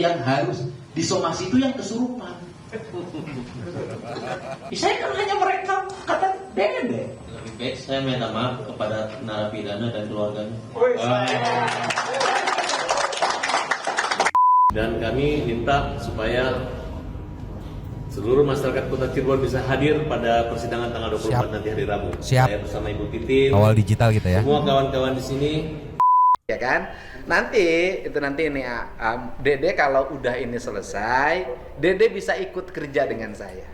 yang harus disomasi itu yang kesurupan. Saya kan hanya mereka kata Dede. Lebih baik saya minta maaf kepada narapidana dan keluarganya. Dan kami minta supaya seluruh masyarakat Kota Cirebon bisa hadir pada persidangan tanggal 24 nanti hari Rabu. Siap. Saya bersama Ibu Titin. Kawal digital gitu ya. Semua kawan-kawan di sini. Ya kan? Nanti ini Dede kalau udah ini selesai, Dede bisa ikut kerja dengan saya.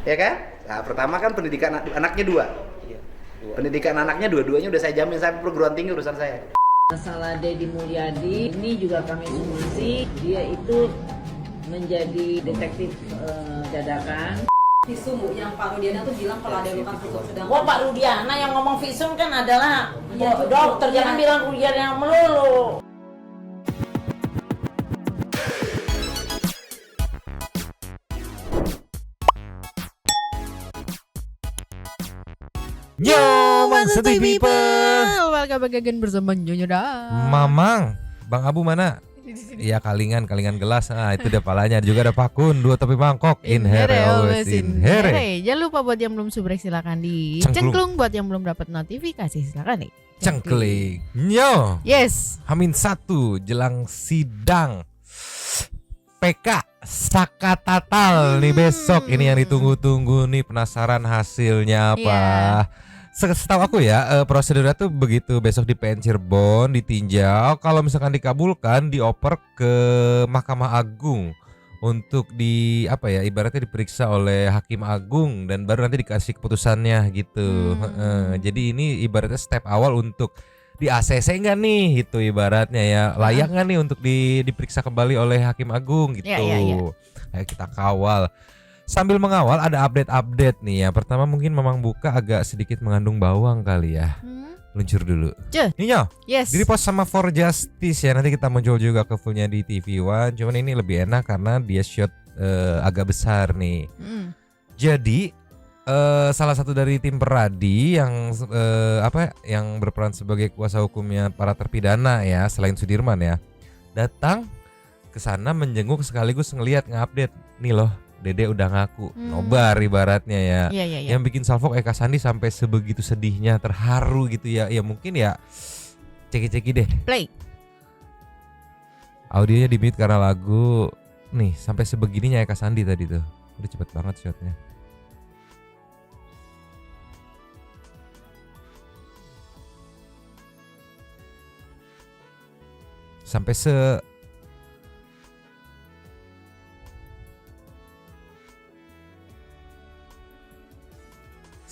Ya kan? Nah, pertama kan pendidikan anaknya 2. Pendidikan anaknya dua-duanya udah saya jamin sampai perguruan tinggi urusan saya. Masalah Deddy Mulyadi ini juga kami somasi, dia itu menjadi detektif dadakan. Visum Bu, yang Pak Rudiana tuh bilang kalau ada luka tusuk sedang. Wah, Pak Rudiana yang ngomong visum kan adalah dokter, jangan bilang Rudiana yang melulu. Yo, Santuy People. Welcome back again bersama Nyonya Dan Mamang, Bang Abu mana? Iya, kalingan gelas. Nah, itu dia palanya. Juga ada Pakun, 2 topi mangkok. In here, always in here. Jangan lupa buat yang belum subrek silakan di cengklung. Buat yang belum dapat notifikasi silakan nih Cengkling. Yo. Yes. Hamin 1 jelang sidang PK Saka Tatal nih besok. Ini yang ditunggu-tunggu nih, penasaran hasilnya apa. Setahu aku ya, prosedurnya tuh begitu, besok di PN Cirebon ditinjau, kalau misalkan dikabulkan dioper ke Mahkamah Agung untuk ibaratnya diperiksa oleh Hakim Agung dan baru nanti dikasih keputusannya gitu. Jadi ini ibaratnya step awal untuk di ACC enggak nih gitu ibaratnya ya, layak nggak nih untuk diperiksa kembali oleh Hakim Agung gitu. Ayo kita kawal. Sambil mengawal ada update nih ya. Pertama mungkin Mamang Buka agak sedikit mengandung bawang kali ya. Luncur dulu. Ninyo. Yes. Jadi post sama For Justice ya. Nanti kita muncul juga ke fullnya di TV One. Cuman ini lebih enak karena dia shot agak besar nih. Jadi salah satu dari tim Peradi yang yang berperan sebagai kuasa hukumnya para terpidana ya, selain Sudirman ya, datang ke sana menjenguk sekaligus ngelihat ngupdate nih loh. Dede udah ngaku, nobar ibaratnya ya. Yang bikin salvok Eka Sandi sampai sebegitu sedihnya, terharu gitu ya. Ya mungkin ya ceki-ceki deh. Play. Audionya di mute karena lagu. Nih sampai sebegininya Eka Sandi tadi tuh. Udah cepet banget shotnya.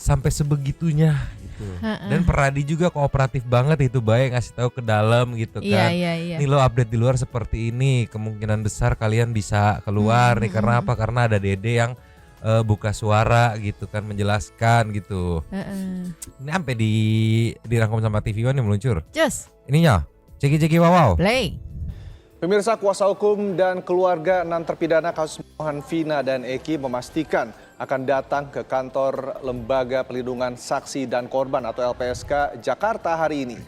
Sampai sebegitunya gitu. Dan Peradi juga kooperatif banget itu, baik ngasih tahu ke dalam gitu kan. Nih lo update di luar seperti ini, kemungkinan besar kalian bisa keluar nih karena apa? Karena ada Dede yang buka suara gitu kan, menjelaskan gitu. Ini sampai dirangkum sama TV One yang meluncur. Just. Ininya, ceki-ceki wow. Play. Pemirsa, kuasa hukum dan keluarga 6 terpidana kasus pembunuhan Vina dan Eki memastikan akan datang ke kantor Lembaga Pelindungan Saksi dan Korban atau LPSK Jakarta hari ini.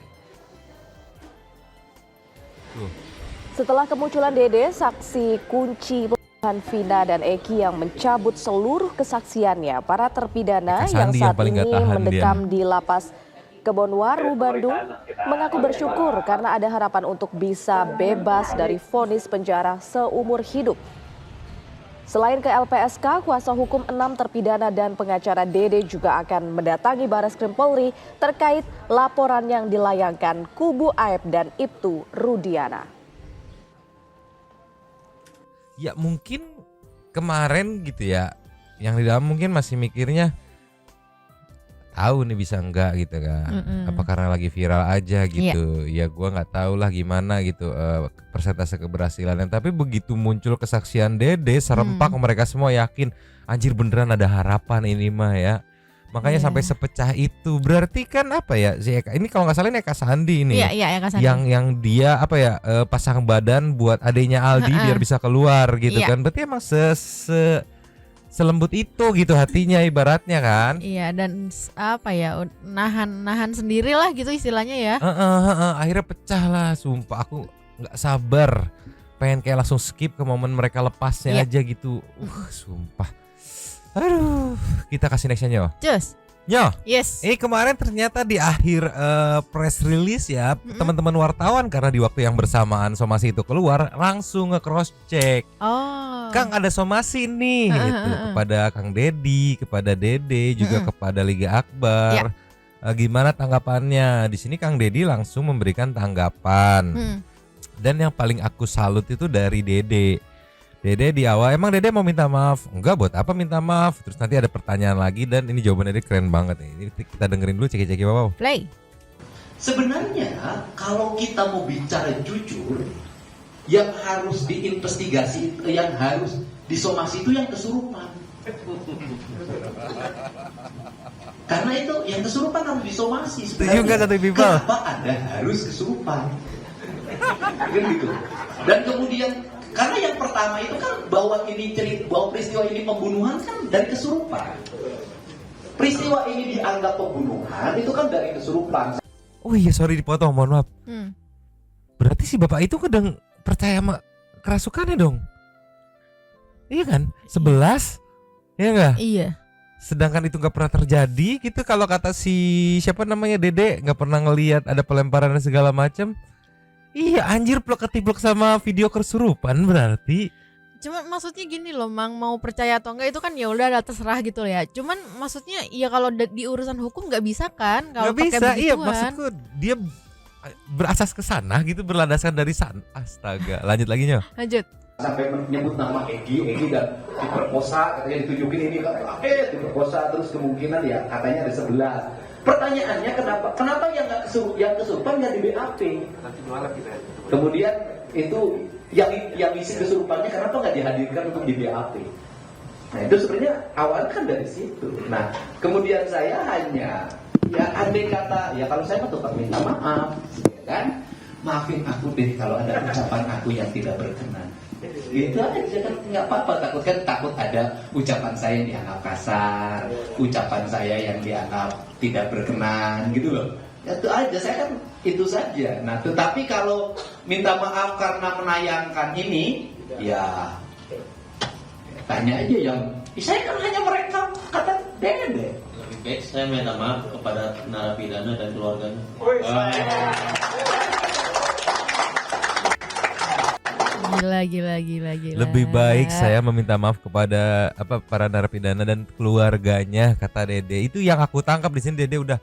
Setelah kemunculan Dede, saksi kunci pembunuhan Vina dan Eki yang mencabut seluruh kesaksiannya, para terpidana yang saat ini mendekam di lapas Kebonwaru, Bandung, mengaku bersyukur karena ada harapan untuk bisa bebas dari vonis penjara seumur hidup. Selain ke LPSK, kuasa hukum 6 terpidana dan pengacara Dede juga akan mendatangi Barreskrim Polri terkait laporan yang dilayangkan kubu Aep dan Ibtu Rudiana. Ya mungkin kemarin gitu ya, yang di dalam mungkin masih mikirnya tahu nih bisa enggak gitu kan. Apa karena lagi viral aja gitu. Ya gua nggak tahu lah gimana gitu persentase keberhasilannya. Tapi begitu muncul kesaksian Dede, serempak mereka semua yakin anjir beneran ada harapan ini mah ya. Makanya sampai sepecah itu. Berarti kan apa ya si Eka ini, kalau nggak salah ini Eka Sandi ini. Eka Sandi. Yang dia pasang badan buat adenya Aldi biar bisa keluar gitu kan. Berarti emang selembut itu gitu hatinya ibaratnya kan. Iya, dan nahan sendirilah gitu istilahnya ya. Akhirnya pecah lah, sumpah aku nggak sabar pengen kayak langsung skip ke momen mereka lepasnya aja gitu. Sumpah. Aduh, kita kasih nextnya Nyo. Cus. Nyo. Yes. Kemarin ternyata di akhir press release ya, teman-teman wartawan karena di waktu yang bersamaan somasi itu keluar langsung nge-cross check. Oh. Kang ada somasi nih gitu kepada Kang Dedi, kepada Dede, juga kepada Liga Akbar. Gimana tanggapannya? Di sini Kang Dedi langsung memberikan tanggapan. Dan yang paling aku salut itu dari Dede. Dede di awal, emang Dede mau minta maaf? Enggak, buat apa minta maaf? Terus nanti ada pertanyaan lagi dan ini jawaban Dede keren banget nih. Ini kita dengerin dulu ceki-ceki wow. Play. Sebenarnya kalau kita mau bicara jujur, yang harus diinvestigasi, yang harus disomasi itu yang kesurupan. Karena itu yang kesurupan harus disomasi. Setuju satu people? Kenapa Anda harus kesurupan? Kan gitu. Dan kemudian karena yang pertama itu kan bahwa peristiwa ini pembunuhan kan dari kesurupan. Peristiwa ini dianggap pembunuhan itu kan dari kesurupan. Oh iya, sorry dipotong, mohon maaf. Berarti si bapak itu kadang percaya sama kerasukannya dong. Iya kan? 11. Iya enggak? Iya. Sedangkan itu nggak pernah terjadi gitu. Kalau kata si siapa namanya Dede nggak pernah ngelihat ada pelemparan dan segala macam. Iya anjir, plek-ketiplek sama video kesurupan berarti. Cuma maksudnya gini loh, Mang, mau percaya atau enggak itu kan ya udah terserah gitu ya. Cuman maksudnya ya kalau di urusan hukum nggak bisa kan kalau pakai begituan. Iya, maksudku dia berasas ke sana gitu, berlandaskan dari sana. Astaga, lanjut lagi Nyo. Lanjut. Sampai menyebut nama Egi dan diperkosa, katanya ditunjukin ini diperkosa, terus kemungkinan ya katanya ada 11. Pertanyaannya kenapa yang kesurupan yang di BAP? Kemudian itu yang isi kesurupannya kenapa nggak dihadirkan untuk di BAP? Nah itu sebenarnya awal kan dari situ. Nah kemudian saya hanya ya andai kata ya kalau saya tetap minta maaf, ya kan? Maafin aku deh kalau ada ucapan aku yang tidak berkenan. Gitu aja kan nggak apa-apa, takut ada ucapan saya yang dianggap kasar, ucapan saya yang dianggap tidak berkenan gitu loh. Ya, itu aja, saya kan itu saja. Nah tetapi kalau minta maaf karena menayangkan ini ya tanya aja yang saya kan hanya merekam kata Dede. Lebih baik saya minta maaf kepada narapidana dan keluarganya. Gila. Lebih baik saya meminta maaf kepada para narapidana dan keluarganya, kata Dede. Itu yang aku tangkap di sini. Dede udah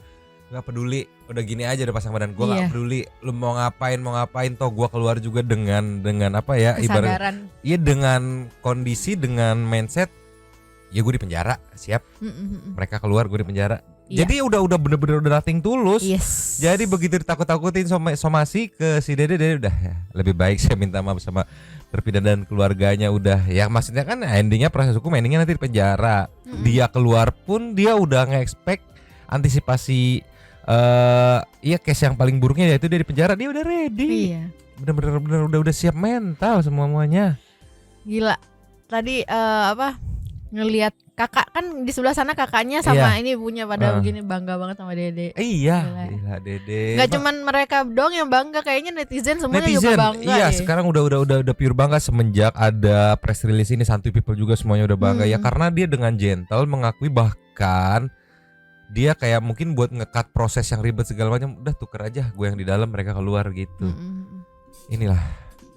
nggak peduli, udah gini aja udah pasang badan. Gue nggak peduli, lu mau ngapain toh gue keluar juga dengan apa ya, kesadaran. Iya, dengan kondisi, dengan mindset ya gue di penjara, siap. Mereka keluar, gue di penjara. Jadi udah bener-bener udah nothing tulus. Yes. Jadi begitu ditakut-takutin somasi ke si Dede udah ya, lebih baik saya minta maaf sama terpidana dan keluarganya udah. Ya maksudnya kan endingnya proses hukum endingnya nanti di penjara. Dia keluar pun dia udah nge-expect antisipasi iya case yang paling buruknya yaitu dia di penjara, dia udah ready. Iya. Bener-bener udah siap mental semuanya. Gila. Tadi ngelihat kakak kan di sebelah sana kakaknya sama ini punya pada begini bangga banget sama Dede. Iya, gila Dede. Gak cuman mereka doang yang bangga, kayaknya netizen semuanya juga bangga. Iya, sekarang udah pure bangga semenjak ada press release ini. Santuy people juga semuanya udah bangga ya karena dia dengan gentle mengakui, bahkan dia kayak mungkin buat ngekat proses yang ribet segala macam, udah tuker aja gue yang di dalam, mereka keluar gitu. Inilah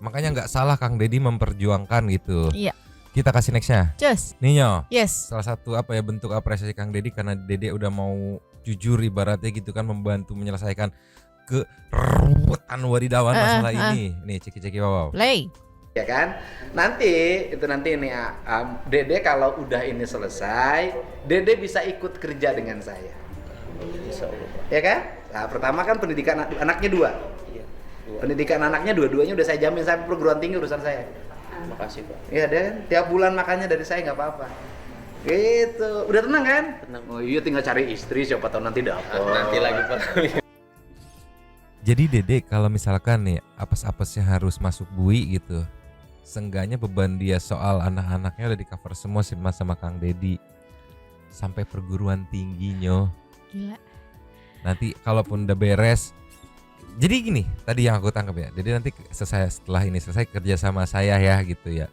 makanya nggak salah Kang Dedi memperjuangkan gitu. Iya. Kita kasih nextnya. Cus. Ninyo. Yes. Salah satu bentuk apresiasi Kang Dedi karena Dede udah mau jujur ibaratnya gitu kan, membantu menyelesaikan keruwetan wadidawan masalah ini. Nih ceki-ceki wow. Play. Ya kan? Nanti ini Dede kalau udah ini selesai, Dede bisa ikut kerja dengan saya. Ya kan? Nah, pertama kan pendidikan anaknya 2. Pendidikan anaknya dua-duanya udah saya jamin sampai perguruan tinggi urusan saya. Makasih Pak. Iya deh, tiap bulan makannya dari saya nggak apa-apa. Gitu, udah tenang kan? Tenang. Oh iya, tinggal cari istri, siapa tahu nanti dapet. Nanti lagi Pak. Jadi Dede kalau misalkan nih apes-apesnya harus masuk bui gitu, seenggaknya beban dia soal anak-anaknya udah di cover semua sama Kang Dedi sampai perguruan tingginya. Gila. Nanti kalaupun udah beres, Jadi gini, tadi yang aku tangkap ya. Jadi nanti setelah ini selesai kerja sama saya ya gitu ya.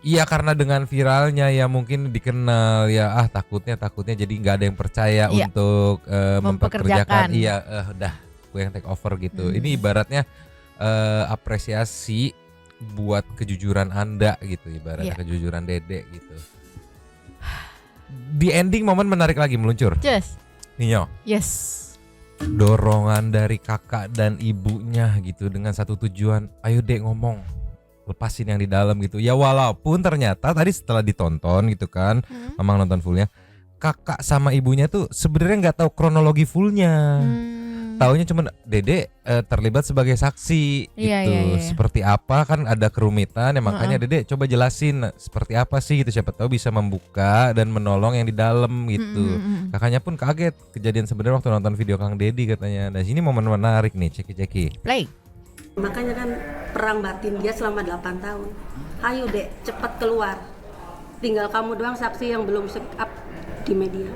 Iya karena dengan viralnya ya mungkin dikenal ya takutnya jadi nggak ada yang percaya untuk mempekerjakan. Iya udah gue yang take over gitu. Ini ibaratnya apresiasi buat kejujuran Anda gitu, ibaratnya kejujuran Dede gitu. Di ending momen menarik lagi meluncur. Yes. Ninyo. Yes. Dorongan dari kakak dan ibunya gitu dengan satu tujuan, ayo Dek ngomong, lepasin yang di dalam gitu. Ya walaupun ternyata tadi setelah ditonton gitu kan, Mamang nonton fullnya, kakak sama ibunya tuh sebenarnya nggak tahu kronologi fullnya. Taunya cuma Dede terlibat sebagai saksi gitu. Seperti apa kan ada kerumitan ya, makanya Dede coba jelasin seperti apa sih gitu, siapa tahu bisa membuka dan menolong yang di dalam gitu. Kakaknya pun kaget kejadian sebenarnya waktu nonton video Kang Dedi katanya. Nah sini momen menarik nih, ceki. Play. Makanya kan perang batin dia selama 8 tahun. Ayo Dek, cepat keluar. Tinggal kamu doang saksi yang belum speak up di media.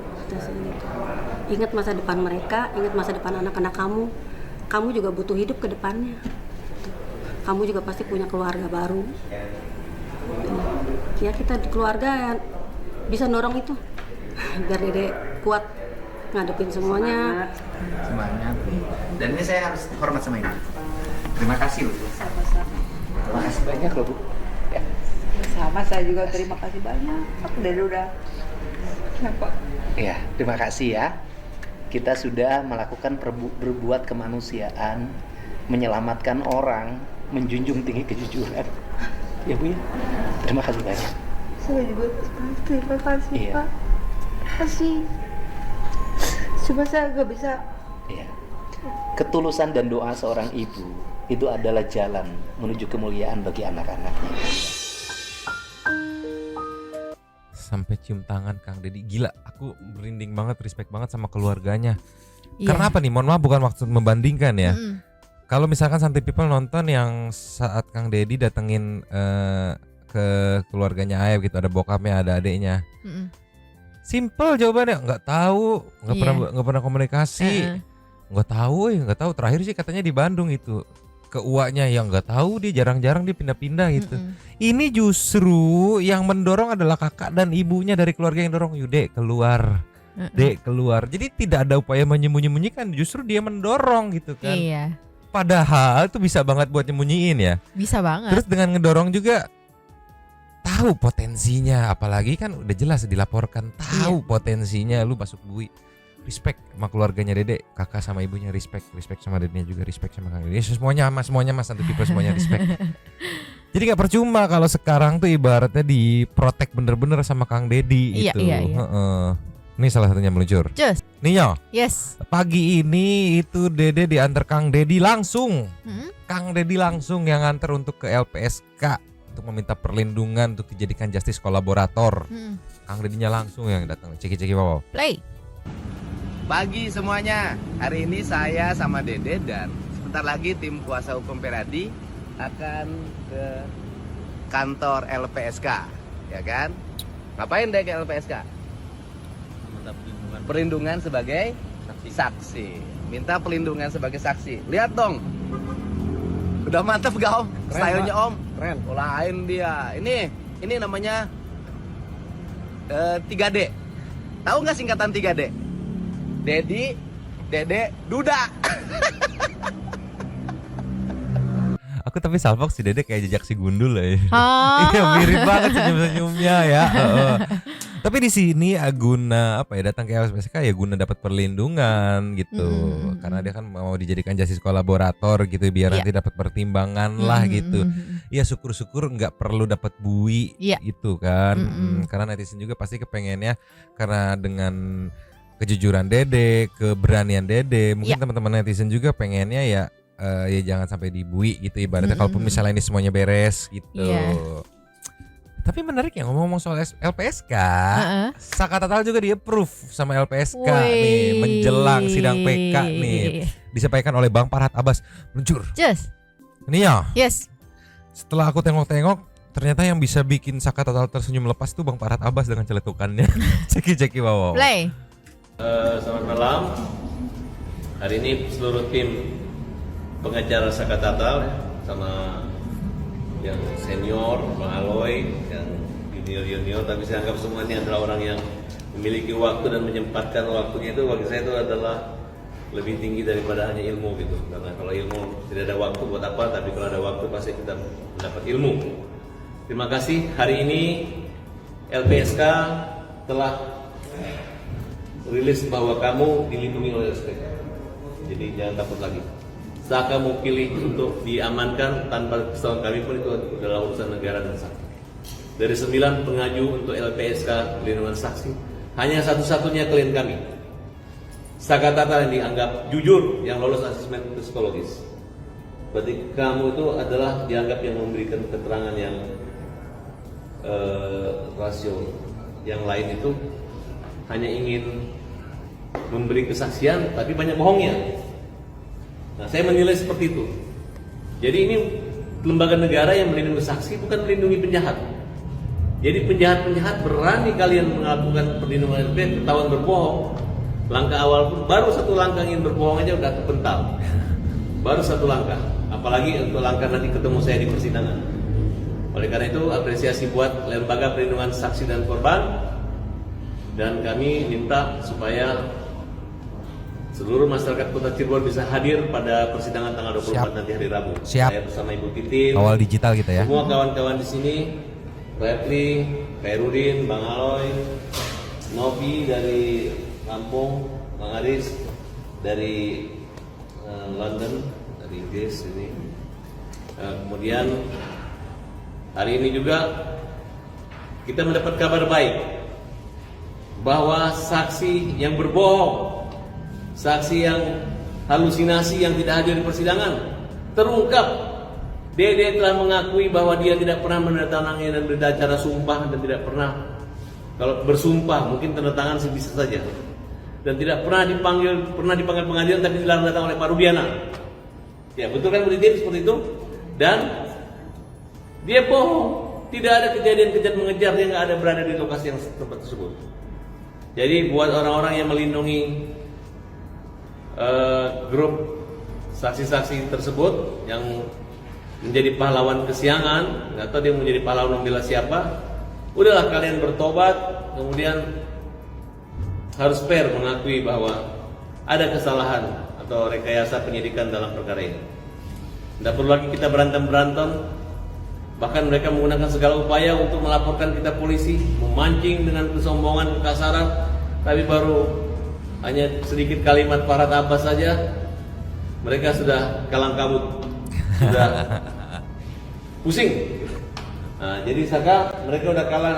Ingat masa depan mereka, ingat masa depan anak-anak kamu. Kamu juga butuh hidup ke depannya. Kamu juga pasti punya keluarga baru. Ya kita di keluarga yang bisa dorong itu. Biar Dede kuat ngadepin semuanya. Semangat. Dan ini saya harus hormat sama Ibu. Terima kasih loh. Sama-sama. Terima kasih banyak loh Bu. Ya. Sama, saya juga terima kasih banyak. Dede udah kenapa? Ya, terima kasih ya. Kita sudah melakukan berbuat kemanusiaan, menyelamatkan orang, menjunjung tinggi kejujuran. Ya Bu ya. Terima kasih banyak. Saya juga terima kasih Pak. Terima kasih. Cuma saya nggak bisa. Iya. Ketulusan dan doa seorang ibu itu adalah jalan menuju kemuliaan bagi anak-anaknya. Sampai cium tangan Kang Dedi, gila, aku merinding banget, respect banget sama keluarganya. Karena apa nih? Mohon maaf bukan maksud membandingkan ya. Kalau misalkan Santai People nonton yang saat Kang Dedi datengin ke keluarganya Ayab gitu, ada bokapnya, ada adiknya. Simple jawabannya, nggak tahu, nggak pernah komunikasi, nggak tahu. Terakhir sih katanya di Bandung itu. Ke uaknya yang nggak tahu, dia jarang-jarang dia pindah-pindah gitu. Ini justru yang mendorong adalah kakak dan ibunya dari keluarga yang dorong, yuk Dek keluar, Dek keluar. Jadi tidak ada upaya menyembunyikan, justru dia mendorong gitu kan. Iya. Padahal itu bisa banget buat nyembunyiin ya. Bisa banget. Terus dengan ngedorong juga tahu potensinya, apalagi kan udah jelas dilaporkan, tahu potensinya, lu masuk bui. Respect sama keluarganya Dede, kakak sama ibunya respect sama dedenya juga respect sama Kang Dedi. Semuanya mas Santai People semuanya respect. Jadi nggak percuma kalau sekarang tuh ibaratnya diprotek bener-bener sama Kang Dedi itu. Iya. Ini salah satunya meluncur. Just. Ninyo. Yes. Pagi ini itu Dede diantar Kang Dedi langsung. Kang Dedi langsung yang nganter untuk ke LPSK untuk meminta perlindungan untuk dijadikan justice kolaborator. Kang Dedinya langsung yang datang. Ceki wow. Play. Pagi semuanya, hari ini saya sama Dede dan sebentar lagi tim kuasa hukum Peradi akan ke kantor LPSK, ya kan? Ngapain deh ke LPSK? Perlindungan sebagai saksi. Minta perlindungan sebagai saksi. Lihat dong, udah mantep gak Om? Stylenya Om? Keren. Lain dia. Ini namanya 3D. Tahu nggak singkatan 3D? Dedi, Dede, Duda. Aku tapi salfok si Dede kayak jejak si gundul ya. Iya mirip banget senyum-senyumnya ya. Tapi di sini guna apa ya, datang ke LPSK ya guna dapat perlindungan gitu. Karena dia kan mau dijadikan justice kolaborator gitu biar nanti dapat pertimbangan lah gitu. Ya syukur-syukur nggak perlu dapat bui gitu kan. Karena netizen juga pasti kepengennya karena dengan kejujuran Dede, keberanian Dede, mungkin teman-teman netizen juga pengennya ya jangan sampai dibui gitu ibaratnya. Kalaupun misalnya ini semuanya beres gitu. Tapi menarik ya ngomong-ngomong soal LPSK, Saka Tatal juga di-approve sama LPSK nih menjelang sidang PK nih. Disampaikan oleh Bang Farhad Abbas. Meluncur. Just. Ini ya. Yes. Setelah aku tengok-tengok, ternyata yang bisa bikin Saka Tatal tersenyum lepas tuh Bang Farhad Abbas dengan celetukannya. Ceki wow. Play. Selamat malam. Hari ini seluruh tim pengacara Sakatatal sama yang senior, Bang Aloy, yang junior, tapi saya anggap semua ini adalah orang yang memiliki waktu dan menyempatkan waktunya. Itu bagi saya itu adalah lebih tinggi daripada hanya ilmu gitu. Karena kalau ilmu tidak ada waktu buat apa, tapi kalau ada waktu pasti kita mendapat ilmu. Terima kasih. Hari ini LPSK telah rilis bahwa kamu dilindungi oleh LPSK. Jadi jangan takut lagi. Saat kamu pilih untuk diamankan tanpa kesalahan kami pun itu adalah urusan negara dan saksi. Dari 9 pengaju untuk LPSK perlindungan saksi, hanya satu-satunya klien kami, Sakatatal, yang dianggap jujur, yang lolos asesmen psikologis. Berarti kamu itu adalah dianggap yang memberikan keterangan yang rasio. Yang lain itu hanya ingin memberi kesaksian, tapi banyak bohongnya. Nah, saya menilai seperti itu. Jadi ini lembaga negara yang melindungi saksi, bukan melindungi penjahat. Jadi penjahat-penjahat berani kalian melakukan perlindungan LPSK, ketahuan berbohong. Langkah awal pun baru satu langkah ingin berbohong aja udah kepental. Baru satu langkah. Apalagi untuk langkah nanti ketemu saya di persidangan. Oleh karena itu apresiasi buat lembaga perlindungan saksi dan korban. Dan kami minta supaya seluruh masyarakat Kota Cirebon bisa hadir pada persidangan tanggal 24 nanti hari Rabu. Siap. Saya bersama Ibu Titin. Kawal digital kita ya. Semua kawan-kawan di sini, Repli, Khairudin, Bang Aloy, Novi dari Lampung, Bang Aris dari London, dari Inggris ini. Kemudian hari ini juga kita mendapat kabar baik bahwa saksi yang berbohong, saksi yang halusinasi yang tidak hadir di persidangan terungkap. Dede telah mengakui bahwa dia tidak pernah menandatangani dan berita acara sumpah dan tidak pernah, kalau bersumpah mungkin tanda tangan bisa saja, dan tidak pernah dipanggil pengadilan tapi dilarang datang oleh Pak Rubiana. Ya betul kan Bu Titin seperti itu? Dan dia bohong, tidak ada kejadian mengejar, dia nggak ada berada di lokasi yang tempat tersebut. Jadi buat orang-orang yang melindungi grup saksi-saksi tersebut yang menjadi pahlawan kesiangan, nggak tahu dia menjadi pahlawan membela siapa, udahlah kalian bertobat, kemudian harus fair mengakui bahwa ada kesalahan atau rekayasa penyidikan dalam perkara ini. Tidak perlu lagi kita berantem, bahkan mereka menggunakan segala upaya untuk melaporkan kita polisi, memancing dengan kesombongan, kekasaran, tapi baru hanya sedikit kalimat Farhad Abbas saja mereka sudah kalang kabut, sudah pusing. Nah, jadi Saka mereka udah kalah,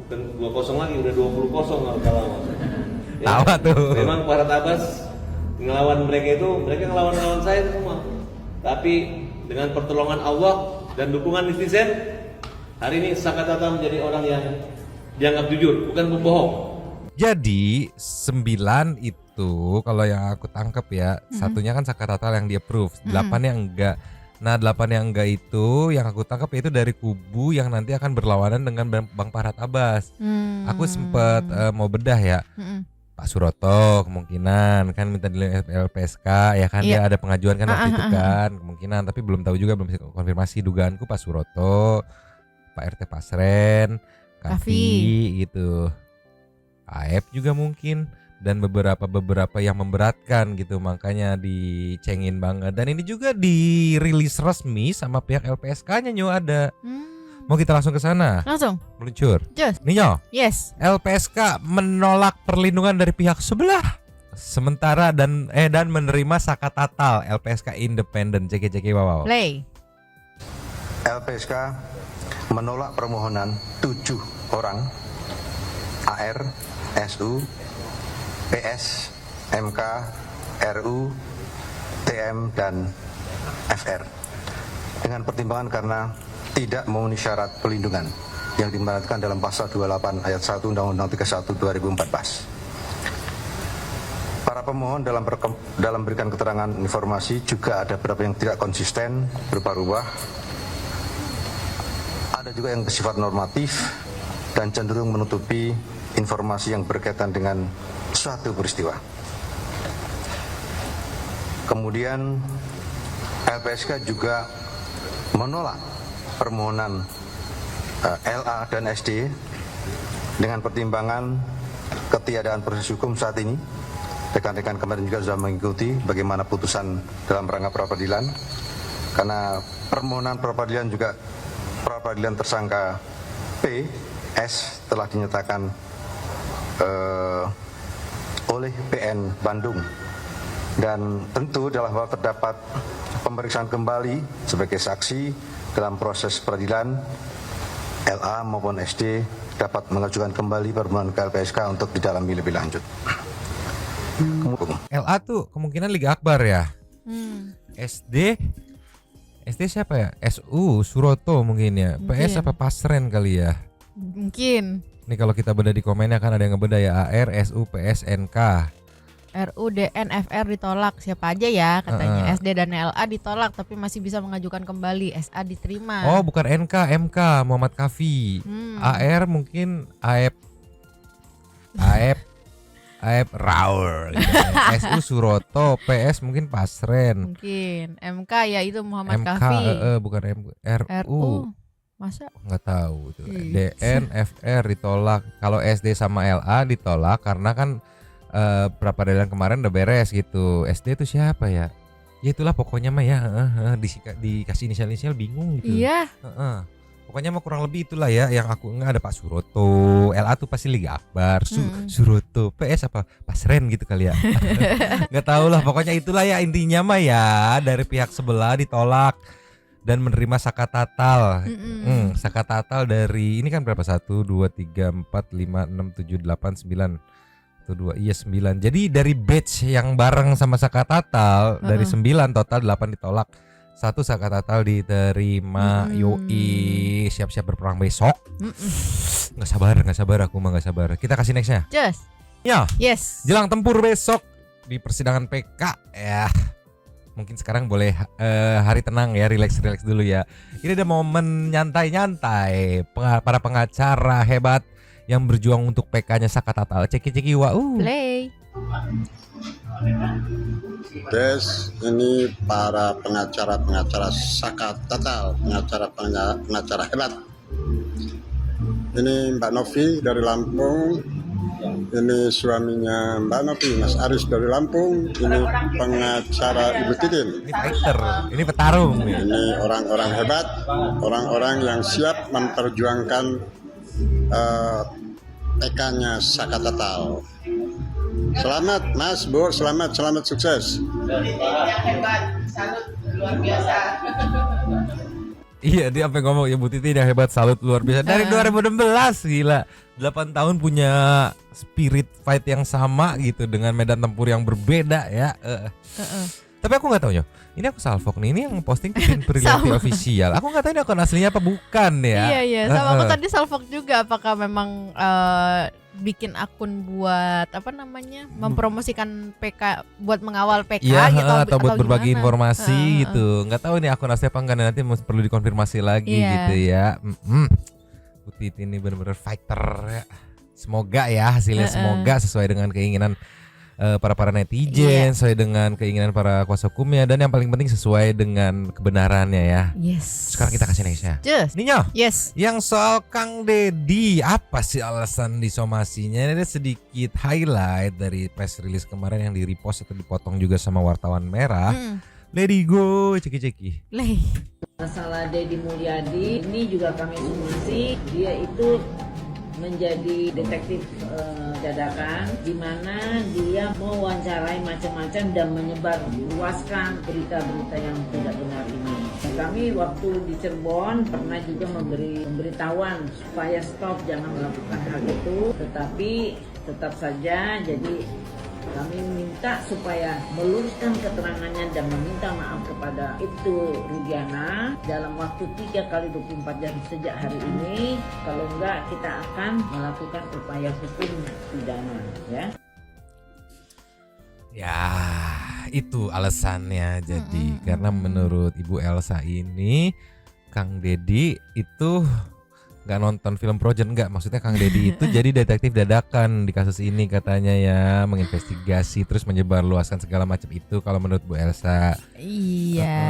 bukan 2-0 lagi, udah 20-0 kalah. Ya, tawa tuh. Memang Farhad Abbas ngelawan mereka itu, mereka ngelawan saya semua. Tapi dengan pertolongan Allah dan dukungan netizen, hari ini Sakatatal menjadi orang yang dianggap jujur, bukan pembohong. Jadi 9 itu kalau yang aku tangkap ya, satunya kan Sakatatal yang dia approve, 8-nya enggak. Nah 8 yang enggak itu yang aku tangkap itu dari kubu yang nanti akan berlawanan dengan Bang Farhad Abbas. Aku sempat mau bedah ya. Pak Suroto kemungkinan kan minta di LPSK ya kan, dia ada pengajuan kan waktu itu kan, kemungkinan, tapi belum tahu juga, belum bisa konfirmasi. Dugaanku Pak Suroto, Pak RT Pasren, Kavi gitu, AF juga mungkin, dan beberapa yang memberatkan gitu, makanya dicengin banget. Dan ini juga dirilis resmi sama pihak LPSK-nya Nyo ada. Mau kita langsung ke sana? Langsung. Meluncur. Just. Nyo. Yes. LPSK menolak perlindungan dari pihak sebelah. Sementara dan menerima Sakatatal. LPSK independen. Cek wow. Play. LPSK menolak permohonan 7 orang AR, SU, PS, MK, RU, TM, dan FR dengan pertimbangan karena tidak memenuhi syarat pelindungan yang dimaratkan dalam pasal 28 ayat 1 Undang-Undang 31 2014. Para pemohon dalam berikan keterangan informasi juga ada beberapa yang tidak konsisten, berubah-ubah. Ada juga yang bersifat normatif dan cenderung menutupi informasi yang berkaitan dengan suatu peristiwa. Kemudian LPSK juga menolak permohonan LA dan SD dengan pertimbangan ketiadaan proses hukum saat ini. Rekan-rekan kemarin juga sudah mengikuti bagaimana putusan dalam rangka pra-peradilan, karena permohonan pra-peradilan juga pra-peradilan tersangka PS telah dinyatakan oleh PN Bandung, dan tentu dalam hal terdapat pemeriksaan kembali sebagai saksi dalam proses peradilan, LA maupun SD dapat mengajukan kembali permohonan ke LPSK untuk didalami lebih lanjut. LA tuh kemungkinan Liga Akbar ya. SD siapa ya? SU Suroto mungkin ya. PS apa Pasren kali ya? Mungkin. Ini kalau kita beda di komennya kan ada yang ngebeda ya, AR, SU, PS, NK. RU, DN, FR ditolak, siapa aja ya katanya. SD dan LA ditolak tapi masih bisa mengajukan kembali. SA diterima. Oh bukan NK, MK Muhammad Kafi. AR mungkin AF Raur gitu. SU Suroto, PS mungkin Pasren. Mungkin MK ya itu Muhammad MK, Kafi. bukan RU. Masa? Nggak tahu tuh. DN, FR ditolak. Kalau SD sama LA ditolak karena kan pra-peradilan kemarin udah beres gitu. SD itu siapa ya? Ya itulah pokoknya mah ya. Dikasih inisial bingung gitu. Iya. Pokoknya mah kurang lebih itulah ya. Yang aku ada Pak Suroto. LA tuh pasti Liga Akbar. Suroto. PS apa? Pasren gitu kali ya. Nggak tahu lah. Pokoknya itulah ya intinya mah ya. Dari pihak sebelah ditolak dan menerima sakatatal. Sakatatal dari ini kan berapa? 1, 2, 3, 4, 5, 6, 7, 8, 9. 1, 2, iya 9. Jadi dari batch yang bareng sama sakatatal dari 9 total 8 ditolak. 1 sakatatal diterima. Yoi, siap-siap berperang besok. Nggak sabar aku mah nggak sabar. Kita kasih nextnya. Just. Ya. Yes. Jelang tempur besok di persidangan PK ya. Mungkin sekarang boleh hari tenang ya, relax dulu ya. Ini ada momen nyantai-nyantai para pengacara hebat yang berjuang untuk PK-nya sakatatal. Ceki wa. Play. Guys, ini para pengacara sakatatal, pengacara hebat. Ini Mbak Novi dari Lampung. Ini suaminya Mbak Novi, Mas Aris dari Lampung. Ini pengacara Ibu Titin. Ini fighter, ini petarung. Ini orang-orang hebat, orang-orang yang siap memperjuangkan PK-nya sakatatal. Selamat Mas, Bu, selamat sukses. Hebat, salut luar biasa. Iya, dia sampai ngomong ya Bu Titi yang hebat, salut luar biasa. Dari 2016 gila. 8 tahun punya spirit fight yang sama gitu dengan medan tempur yang berbeda ya. Tapi aku nggak tahu ya. Ini aku salfok nih, ini yang posting Titin Prilly official. Aku nggak tahu ini akun aslinya apa bukan ya. Iya, sama aku tadi salfok juga. Apakah memang bikin akun buat apa namanya mempromosikan PK, buat mengawal PK gitu, atau buat berbagi gimana? informasi gitu. Nggak tahu nih akun asli apa enggak, nanti perlu dikonfirmasi lagi gitu ya. Bu Titi ini benar-benar fighter ya. Semoga ya hasilnya semoga sesuai dengan keinginan para netizen, sesuai dengan keinginan para kuasa hukumnya, dan yang paling penting sesuai dengan kebenarannya ya. Yes. Sekarang kita kasih nextnya. Ninyo. Yes. Yang soal Kang Deddy, apa sih alasan disomasinya? Ini ada sedikit highlight dari press release kemarin yang di repost atau dipotong juga sama wartawan merah. Lady go, ceki-ceki. Masalah Deddy Mulyadi ini juga kami somasi, dia itu menjadi detektif dadakan, di mana dia mewawancarai macam-macam dan menyebar luaskan berita-berita yang tidak benar ini. Kami waktu di Cirebon pernah juga memberi pemberitahuan supaya stop, jangan melakukan hal itu, tetapi tetap saja. Jadi kami minta supaya meluruskan keterangannya dan meminta maaf kepada Ibtu Rudiana dalam waktu 3 kali 24 jam sejak hari ini. Kalau enggak, kita akan melakukan upaya hukum pidana, ya. Ya, itu alasannya. Jadi karena menurut Ibu Elsa ini Kang Deddy itu nggak nonton film Frozen, nggak, maksudnya Kang Deddy itu jadi detektif dadakan di kasus ini katanya ya, menginvestigasi terus menyebar luaskan segala macam itu kalau menurut Bu Elsa. Iya.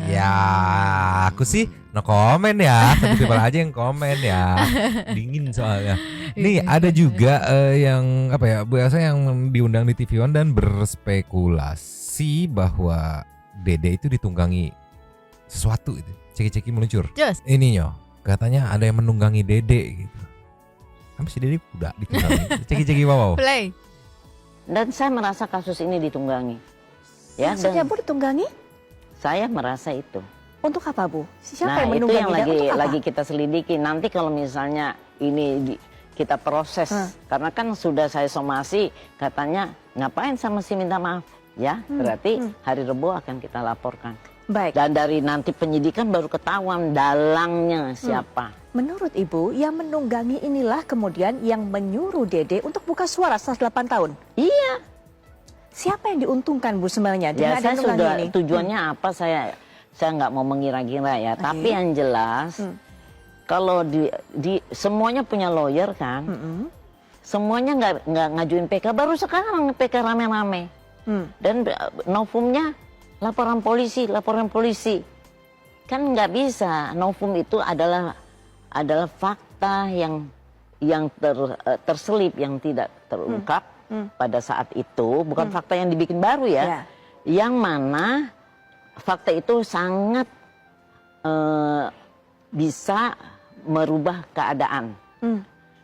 Ya, aku sih no komen ya, tapi people aja yang komen ya, dingin soalnya. Nih ada juga yang apa ya, Bu Elsa yang diundang di TV One dan berspekulasi bahwa Dede itu ditunggangi sesuatu itu. Ceki-ceki meluncur. Just. Ini yo, katanya ada yang menunggangi Dede gitu. Kan si Dede udah ditunggangi. Ceki-ceki wow. Play. Dan saya merasa kasus ini ditunggangi. Ya, Maksudnya Bu ditunggangi? Saya merasa itu. Untuk apa Bu? Siapa Nah yang itu menunggangi? yang Dan untuk apa? lagi kita selidiki. Nanti kalau misalnya ini kita proses, karena kan sudah saya somasi, katanya ngapain sama si minta maaf, ya berarti hari Rebo akan kita laporkan. Baik. Dan dari nanti penyidikan baru ketahuan dalangnya siapa. Menurut Ibu, yang menunggangi inilah kemudian yang menyuruh Dede untuk buka suara setelah 8 tahun. Iya. Siapa yang diuntungkan Bu sebenarnya dengan Ya saya ada sudah ini? tujuannya apa saya nggak mau mengira-gira ya. Tapi yang jelas kalau di semuanya punya lawyer kan, semuanya nggak ngajuin PK. Baru sekarang PK rame-rame. Dan novumnya laporan polisi. Kan nggak bisa. Novum itu adalah fakta yang terselip, yang tidak terungkap pada saat itu, bukan fakta yang dibikin baru ya. Yang mana fakta itu sangat bisa merubah keadaan.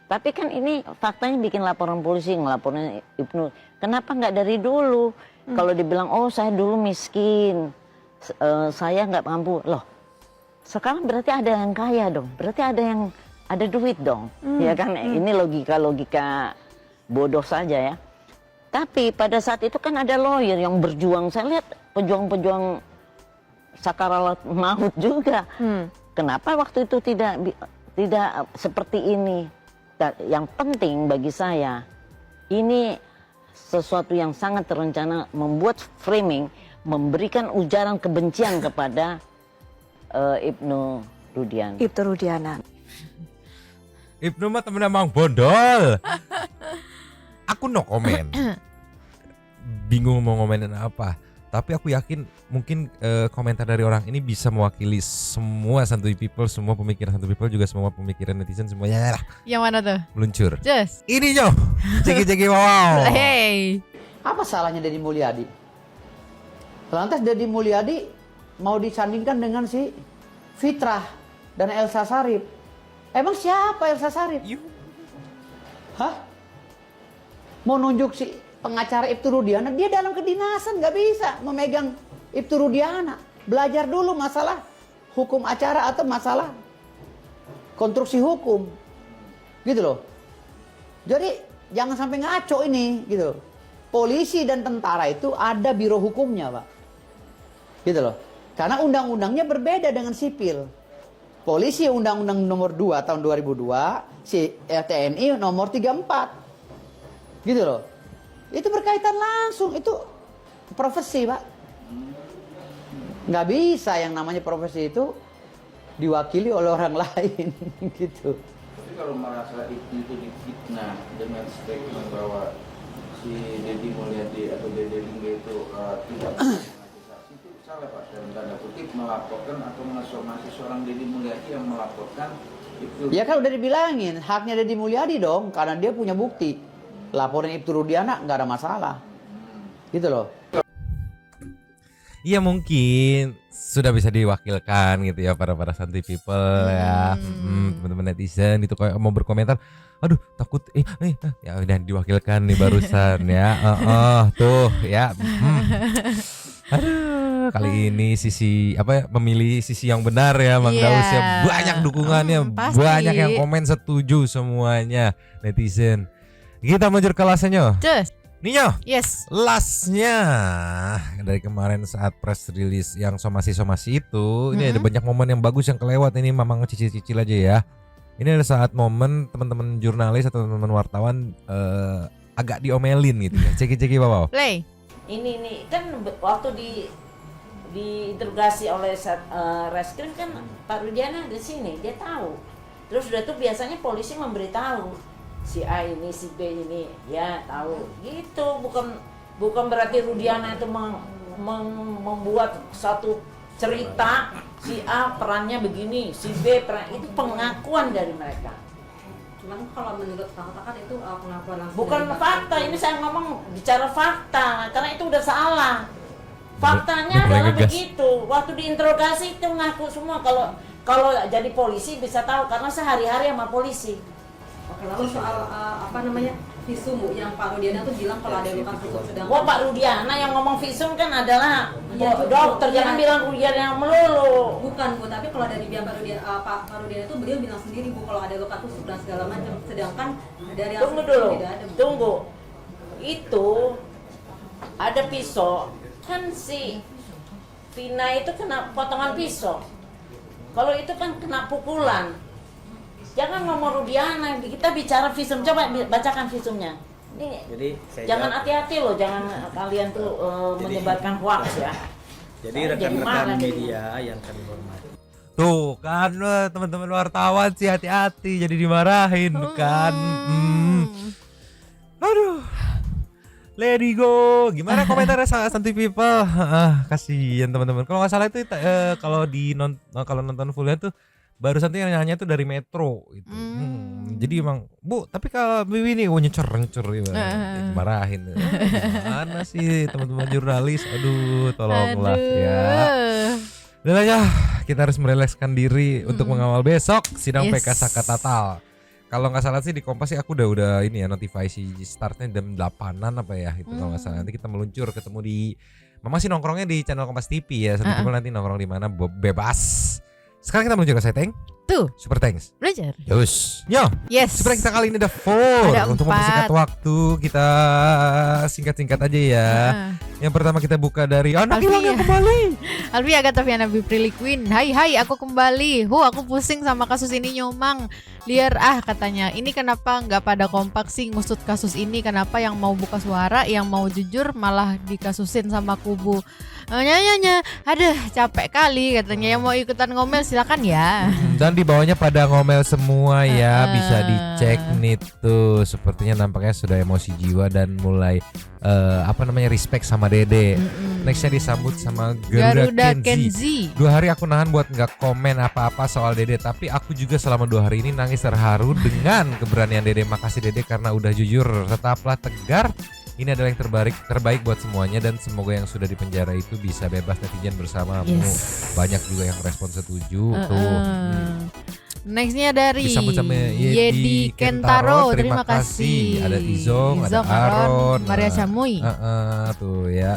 Tapi kan ini faktanya bikin laporan polisi, ngelaporin Ibnu. Kenapa nggak dari dulu? Kalau dibilang, oh saya dulu miskin, saya nggak mampu. Loh, sekarang berarti ada yang kaya dong. Berarti ada duit dong. Ya kan, ini logika bodoh saja ya. Tapi pada saat itu kan ada lawyer yang berjuang. Saya lihat pejuang-pejuang sakaratul maut juga. Kenapa waktu itu tidak seperti ini? Yang penting bagi saya, ini sesuatu yang sangat terencana, membuat framing, memberikan ujaran kebencian kepada Ibnu Rudiana. Ibnu Rudiana. Ibnu mah temen Mang Bondol. Aku no komen. Bingung mau ngomenin apa. Tapi aku yakin mungkin komentar dari orang ini bisa mewakili semua santuy people, semua pemikiran santuy people, juga semua pemikiran netizen, semuanya lah. Yang mana tuh? Meluncur. Just. Ini nyo. Ceki-ceki wow. Hey. Apa salahnya Deddy Mulyadi? Lantas Deddy Mulyadi mau disandingkan dengan si Fitrah dan Elsa Sharif. Emang siapa Elsa Sharif? Hah? Mau nunjuk si pengacara Ibtu Rudiana, dia dalam kedinasan, nggak bisa memegang Ibtu Rudiana. Belajar dulu masalah hukum acara atau masalah konstruksi hukum, gitu loh. Jadi jangan sampai ngaco ini, gitu. Polisi dan tentara itu ada biro hukumnya, Pak, gitu loh. Karena undang-undangnya berbeda dengan sipil. Polisi Undang-Undang Nomor 2 tahun 2002, si TNI Nomor 34, gitu loh. Itu berkaitan langsung, itu profesi, Pak. Nggak bisa yang namanya profesi itu diwakili oleh orang lain, gitu. Tapi kalau merasa itu difitnah dengan statement bahwa si Deddy Mulyadi atau Dede Lingga itu tidak mengajukan saksi, itu salah, Pak. Dalam tanda kutip melaporkan atau mengesomasi seorang Deddy Mulyadi yang melaporkan itu. Ya kan udah dibilangin, haknya Deddy Mulyadi dong, karena dia punya bukti. Laporin Ibtu Rudiana nggak ada masalah, gitu loh. Iya mungkin sudah bisa diwakilkan gitu ya para santuy people ya, teman-teman netizen itu kayak mau berkomentar, aduh takut ya udah diwakilkan nih barusan ya, tuh ya, aduh kali ini sisi apa ya, memilih sisi yang benar ya Mang Daus ya, banyak dukungannya, banyak yang komen setuju semuanya netizen. Kita menuju ke lasnya. Ninyo. Yes. Lastnya dari kemarin saat press release yang somasi itu, ini ada banyak momen yang bagus yang kelewat, ini Mamang cicil-cicil aja ya. Ini ada saat momen teman-teman jurnalis atau teman-teman wartawan agak diomelin gitu ya. Ceki-ceki wow. Play. Ini kan waktu diinterogasi oleh reskrim kan Pak Rudiana di sini, dia tahu Terus udah tuh biasanya polisi memberitahu si A ini, si B ini, ya tahu gitu. Bukan berarti Rudiana itu membuat satu cerita si A perannya begini, si B peran, itu pengakuan dari mereka. Cuman kalau menurut fakta kan itu pengakuan langsung. Bukan fakta, ini saya ngomong bicara fakta, karena itu udah salah. Faktanya adalah begitu. Waktu diinterogasi itu ngaku semua. Kalau jadi polisi bisa tahu karena sehari-hari sama polisi. Oke, lalu soal visum Bu, yang Pak Rudiana tuh bilang kalau ada luka tusuk sedang. Wah, Pak Rudiana yang ngomong visum kan adalah dokter, jangan bilang Rudiana yang melulu. Bukan Bu, tapi kalau dari pihak Pak Rudiana itu beliau bilang sendiri Bu kalau ada luka tusuk dan segala macam. Sedangkan dari Tunggu dulu, tunggu. Itu ada pisau, kan si Vina itu kena potongan pisau. Kalau itu kan kena pukulan. Jangan ngomong Rudiana, kita bicara visum. Coba bacakan visumnya. Ini jadi jangan hati-hati loh, jangan kalian tuh menyebarkan hoax ya. Jadi rekan-rekan media yang kami hormati. Tuh kan teman-teman wartawan sih hati-hati jadi dimarahin kan. Aduh. Let it go. Gimana komentarnya Santi People? Kasihan teman-teman. Kalau nggak salah itu kalau nonton fullnya tuh barusan tuh yang nyanyi tuh dari Metro gitu. Jadi emang Bu, tapi kalau Bibi ini nyecer gitu. Marahin. Mana sih teman-teman jurnalis? Aduh, tolonglah ya. Udah lah ya, kita harus merelakskan diri untuk mengawal besok sidang PK Sakatatal. Kalau nggak salah sih di Kompas sih aku udah ini ya notifikasi startnya jam 8-an apa ya itu kalau nggak salah. Nanti kita meluncur ketemu di Mama sih nongkrongnya di channel Kompas TV ya. Nanti nongkrong di mana bebas. Sekarang kita meluncur ke setting. Tuh. Super thanks. Belajar. Yus. Yo. Yes. Super kita kali ini ada 4. Untuk mempersingkat waktu kita singkat-singkat aja ya. Yang pertama kita buka dari anak hilang yang kembali. Alfi Agataviana Biprilly Queen. Hai aku kembali. Aku pusing sama kasus ini Nyomang. Liar katanya. Ini kenapa nggak pada kompak sih ngusut kasus ini? Kenapa yang mau buka suara, yang mau jujur malah dikasusin sama kubu nyanya. Aduh capek kali katanya. Yang mau ikutan ngomel silakan ya. Dan di bawahnya pada ngomel semua ya. Bisa dicek nih tuh. Sepertinya nampaknya sudah emosi jiwa dan mulai respect sama Dede. Nextnya disambut sama Garuda Kenzi. 2 hari aku nahan buat nggak komen apa-apa soal Dede, tapi aku juga selama 2 hari ini nangis terharu dengan keberanian Dede. Makasih Dede karena udah jujur, tetaplah tegar. Ini adalah yang terbaik buat semuanya dan semoga yang sudah dipenjara itu bisa bebas. Netizen bersamamu. Banyak juga yang respon setuju tuh. Nextnya dari disambut sama Yedi Kentaro, terima kasih. Ada Izong, ada Aaron, Maria Samui. Tuh ya,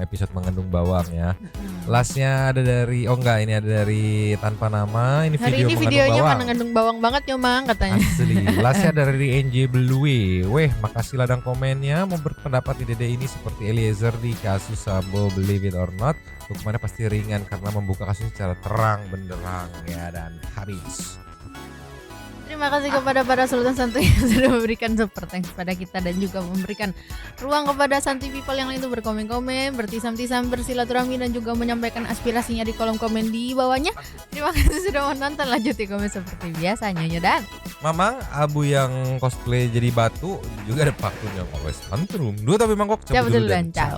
episode mengandung bawang ya. Lastnya ada dari, ini ada dari tanpa nama. Ini hari ini videonya mengandung bawang banget Nyomang katanya. Asli. Lastnya dari NJ Belui. Makasih ladang komennya. Mau berpendapat di Dede ini seperti Eliezer di kasus Sambo, believe it or not. Hukumannya pasti ringan karena membuka kasus secara terang benderang ya dan habis. Terima kasih kepada para Sultan Santuy yang sudah memberikan super thanks kepada kita dan juga memberikan ruang kepada Santuy People yang lain untuk berkomen-komen, bertisam-tisam, bersilaturahmi dan juga menyampaikan aspirasinya di kolom komen di bawahnya. Terima kasih sudah menonton, lanjut di komen seperti biasanya dan Mamang Abu yang cosplay jadi batu juga ada pakunya Wes Tantrum. 2 tapi mangkok cabut dulu dan ciao.